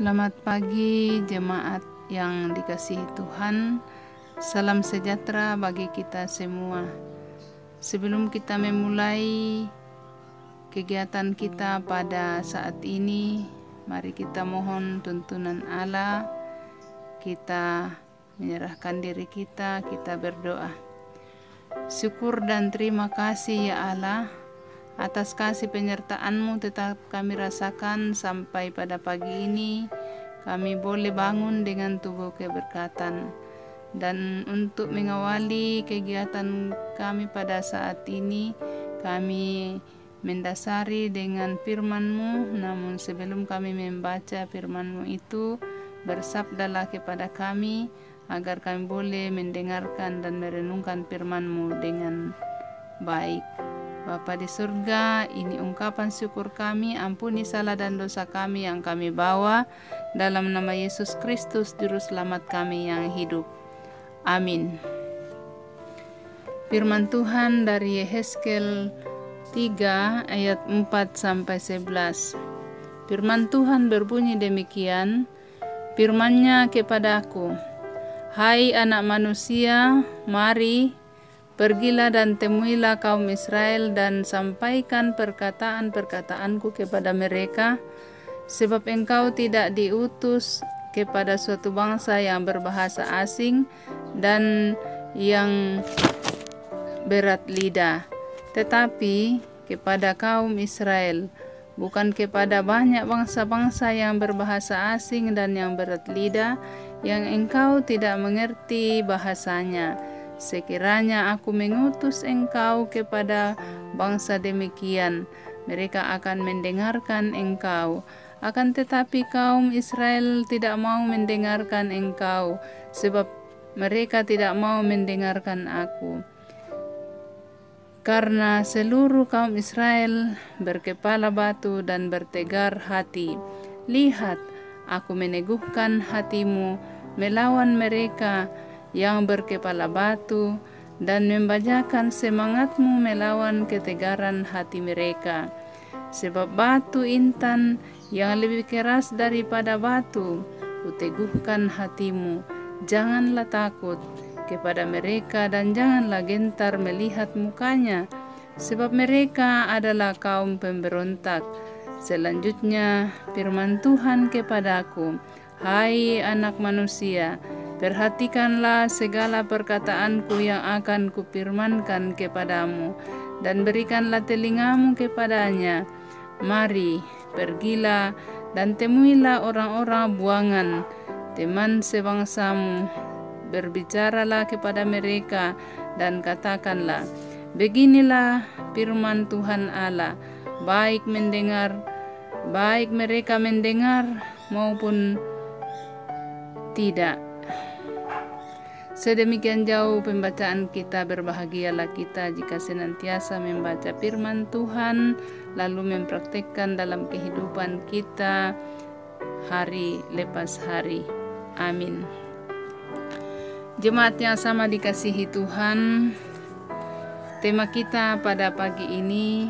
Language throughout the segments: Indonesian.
Selamat pagi jemaat yang dikasihi Tuhan. Salam sejahtera bagi kita semua. Sebelum kita memulai kegiatan kita pada saat ini, mari kita mohon tuntunan Allah. Kita menyerahkan diri kita berdoa. Syukur dan terima kasih ya Allah, atas kasih penyertaan-Mu tetap kami rasakan sampai pada pagi ini. Kami boleh bangun dengan tubuh keberkatan. Dan untuk mengawali kegiatan kami pada saat ini, kami mendasari dengan firman-Mu. Namun sebelum kami membaca firman-Mu itu, bersabdalah kepada kami agar kami boleh mendengarkan dan merenungkan firman-Mu dengan baik. Bapa di surga, ini ungkapan syukur kami, ampuni salah dan dosa kami yang kami bawa, dalam nama Yesus Kristus, Juru Selamat kami yang hidup. Amin. Firman Tuhan dari Yehezkel 3 ayat 4-11. Firman Tuhan berbunyi demikian, firman-Nya kepadaku, hai anak manusia, mari, pergilah dan temuilah kaum Israel dan sampaikan perkataan-perkataanku kepada mereka, sebab engkau tidak diutus kepada suatu bangsa yang berbahasa asing dan yang berat lidah, tetapi kepada kaum Israel, bukan kepada banyak bangsa-bangsa yang berbahasa asing dan yang berat lidah, yang engkau tidak mengerti bahasanya. Sekiranya aku mengutus engkau kepada bangsa demikian, mereka akan mendengarkan engkau. Akan tetapi kaum Israel tidak mau mendengarkan engkau, sebab mereka tidak mau mendengarkan aku. Karena seluruh kaum Israel berkepala batu dan bertegar hati, lihat, aku meneguhkan hatimu melawan mereka yang berkepala batu, dan membajakan semangatmu melawan ketegaran hati mereka. Sebab batu intan yang lebih keras daripada batu, kuteguhkan hatimu. Janganlah takut kepada mereka dan janganlah gentar melihat mukanya, sebab mereka adalah kaum pemberontak. Selanjutnya firman Tuhan kepadaku, hai anak manusia, perhatikanlah segala perkataanku yang akan kupirmankan kepadamu, dan berikanlah telingamu kepadanya. Mari, pergilah dan temuilah orang-orang buangan, teman sebangsamu. Berbicaralah kepada mereka dan katakanlah, beginilah firman Tuhan Allah, baik mereka mendengar maupun tidak. Sedemikian jauh pembacaan kita. Berbahagialah kita jika senantiasa membaca firman Tuhan, lalu mempraktekkan dalam kehidupan kita hari lepas hari. Amin. Jemaat yang sama dikasihi Tuhan, tema kita pada pagi ini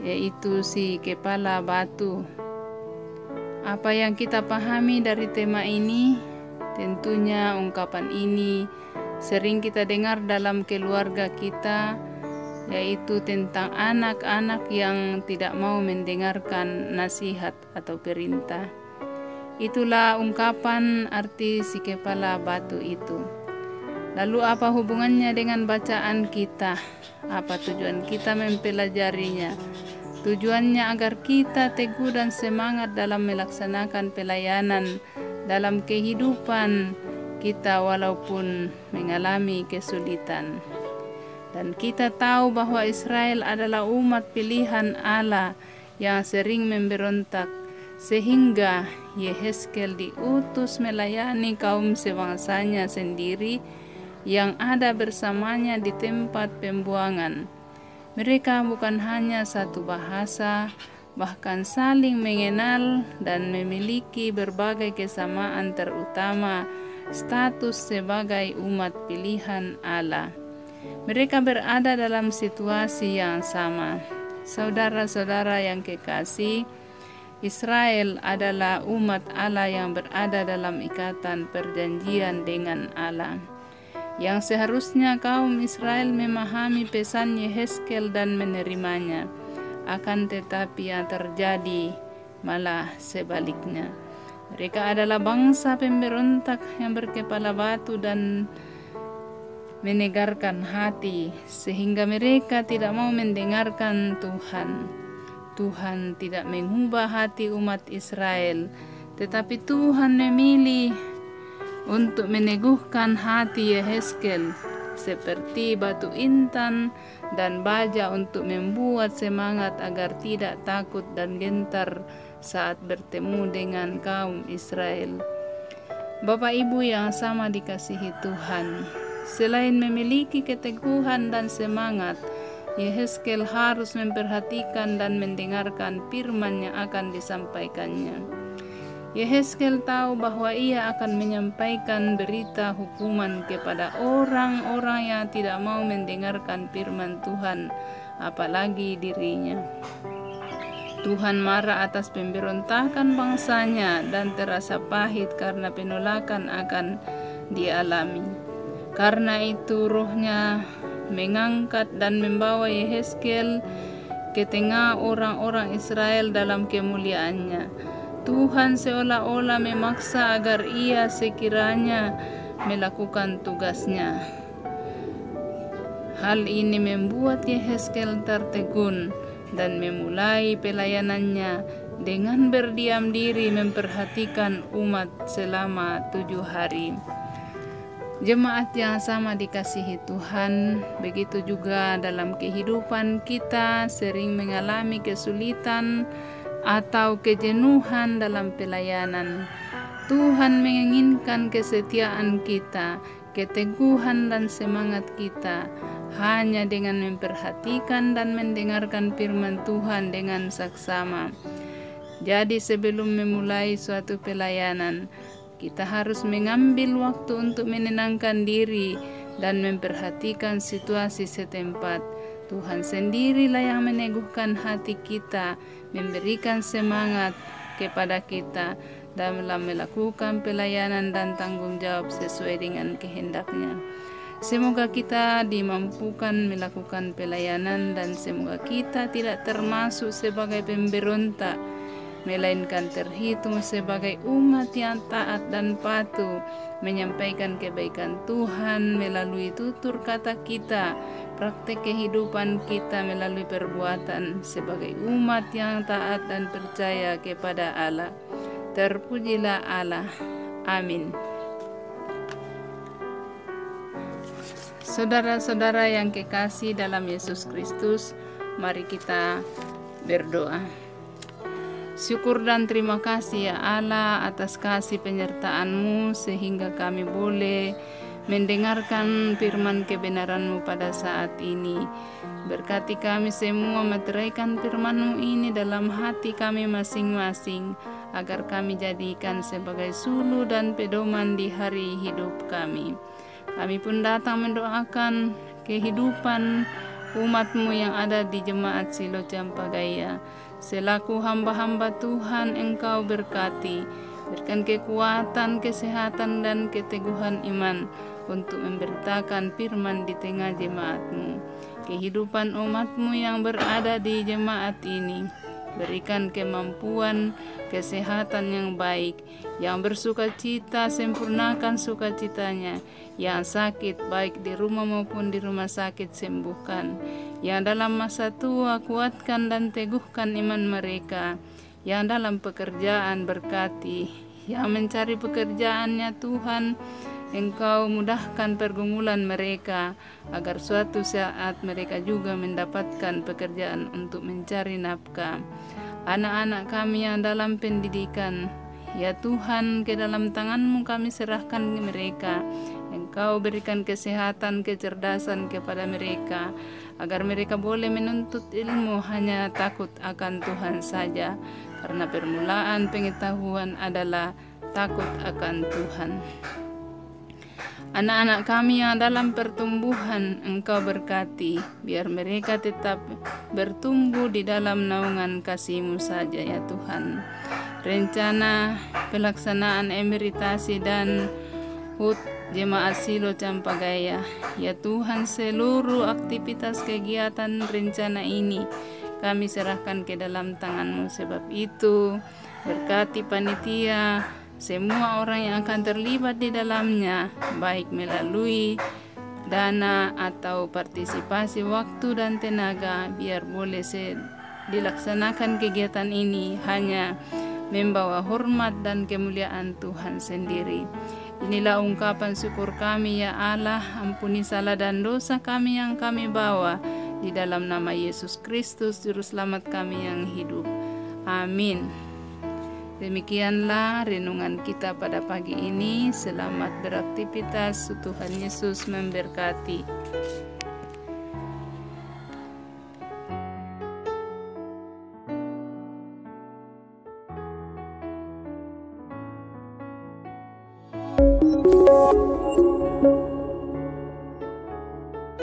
yaitu si kepala batu. Apa yang kita pahami dari tema ini? Tentunya ungkapan ini sering kita dengar dalam keluarga kita, yaitu tentang anak-anak yang tidak mau mendengarkan nasihat atau perintah. Itulah ungkapan arti si kepala batu itu. Lalu apa hubungannya dengan bacaan kita? Apa tujuan kita mempelajarinya? Tujuannya agar kita teguh dan semangat dalam melaksanakan pelayanan dalam kehidupan kita walaupun mengalami kesulitan. Dan kita tahu bahwa Israel adalah umat pilihan Allah yang sering memberontak, sehingga Yehezkel diutus melayani kaum sebangsanya sendiri yang ada bersamanya di tempat pembuangan. Mereka bukan hanya satu bahasa, bahkan saling mengenal dan memiliki berbagai kesamaan, terutama status sebagai umat pilihan Allah. Mereka berada dalam situasi yang sama. Saudara-saudara yang kekasih, Israel adalah umat Allah yang berada dalam ikatan perjanjian dengan Allah. Yang seharusnya kaum Israel memahami pesan Yehezkel dan menerimanya. Akan tetapi yang terjadi malah sebaliknya. Mereka adalah bangsa pemberontak yang berkepala batu dan menegarkan hati, sehingga mereka tidak mau mendengarkan Tuhan. Tuhan tidak mengubah hati umat Israel, tetapi Tuhan memilih untuk meneguhkan hati Yehezkel seperti batu intan dan baja untuk membuat semangat agar tidak takut dan gentar saat bertemu dengan kaum Israel. Bapak Ibu yang sama dikasihi Tuhan, selain memiliki keteguhan dan semangat, Yehezkel harus memperhatikan dan mendengarkan firman yang akan disampaikannya. Yehezkel tahu bahwa ia akan menyampaikan berita hukuman kepada orang-orang yang tidak mau mendengarkan firman Tuhan, apalagi dirinya. Tuhan marah atas pemberontakan bangsanya dan terasa pahit karena penolakan akan dialami. Karena itu rohnya mengangkat dan membawa Yehezkel ke tengah orang-orang Israel dalam kemuliaannya. Tuhan seolah-olah memaksa agar ia sekiranya melakukan tugasnya. Hal ini membuat Yehezkel tertegun dan memulai pelayanannya dengan berdiam diri memperhatikan umat selama 7 hari. Jemaat yang sama dikasihi Tuhan, begitu juga dalam kehidupan kita sering mengalami kesulitan atau kejenuhan dalam pelayanan. Tuhan menginginkan kesetiaan kita, keteguhan dan semangat kita hanya dengan memperhatikan dan mendengarkan firman Tuhan dengan saksama. Jadi sebelum memulai suatu pelayanan, kita harus mengambil waktu untuk menenangkan diri dan memperhatikan situasi setempat. Tuhan sendirilah yang meneguhkan hati kita, memberikan semangat kepada kita dalam melakukan pelayanan dan tanggung jawab sesuai dengan kehendak-Nya. Semoga kita dimampukan melakukan pelayanan dan semoga kita tidak termasuk sebagai pemberontak, melainkan terhitung sebagai umat yang taat dan patuh menyampaikan kebaikan Tuhan melalui tutur kata kita, praktek kehidupan kita melalui perbuatan sebagai umat yang taat dan percaya kepada Allah. Terpujilah Allah. Amin. Saudara-saudara yang kekasih dalam Yesus Kristus, mari kita berdoa. Syukur dan terima kasih ya Allah atas kasih penyertaan-Mu sehingga kami boleh mendengarkan firman kebenaran-Mu pada saat ini. Berkati kami semua meteraikan firman-Mu ini dalam hati kami masing-masing, agar kami jadikan sebagai sulu dan pedoman di hari hidup kami. Kami pun datang mendoakan kehidupan umat-Mu yang ada di Jemaat Silo Campagaya. Selaku hamba-hamba Tuhan, Engkau berkati, berikan kekuatan, kesehatan, dan keteguhan iman untuk memberitakan firman di tengah jemaat-Mu. Kehidupan umat-Mu yang berada di jemaat ini, berikan kemampuan, kesehatan yang baik. Yang bersuka cita, sempurnakan sukacitanya. Yang sakit, baik di rumah maupun di rumah sakit, sembuhkan. Yang dalam masa tua, kuatkan dan teguhkan iman mereka. Yang dalam pekerjaan, berkati. Yang mencari pekerjaannya Tuhan, Engkau mudahkan pergumulan mereka, agar suatu saat mereka juga mendapatkan pekerjaan untuk mencari nafkah. Anak-anak kami yang dalam pendidikan, ya Tuhan, ke dalam tangan-Mu kami serahkan mereka. Engkau berikan kesehatan, kecerdasan kepada mereka, agar mereka boleh menuntut ilmu hanya takut akan Tuhan saja, karena permulaan pengetahuan adalah takut akan Tuhan. Anak-anak kami yang dalam pertumbuhan Engkau berkati, biar mereka tetap bertumbuh di dalam naungan kasih-Mu saja ya Tuhan. Rencana pelaksanaan emeritasi dan HUT Jemaat Silo Campagaya, ya Tuhan, seluruh aktivitas kegiatan rencana ini kami serahkan ke dalam tangan-Mu. Sebab itu berkati panitia, semua orang yang akan terlibat di dalamnya, baik melalui dana atau partisipasi waktu dan tenaga, biar boleh dilaksanakan kegiatan ini hanya membawa hormat dan kemuliaan Tuhan sendiri. Inilah ungkapan syukur kami ya Allah, ampuni salah dan dosa kami yang kami bawa, di dalam nama Yesus Kristus, Juru Selamat kami yang hidup. Amin. Demikianlah renungan kita pada pagi ini. Selamat beraktivitas. Tuhan Yesus memberkati.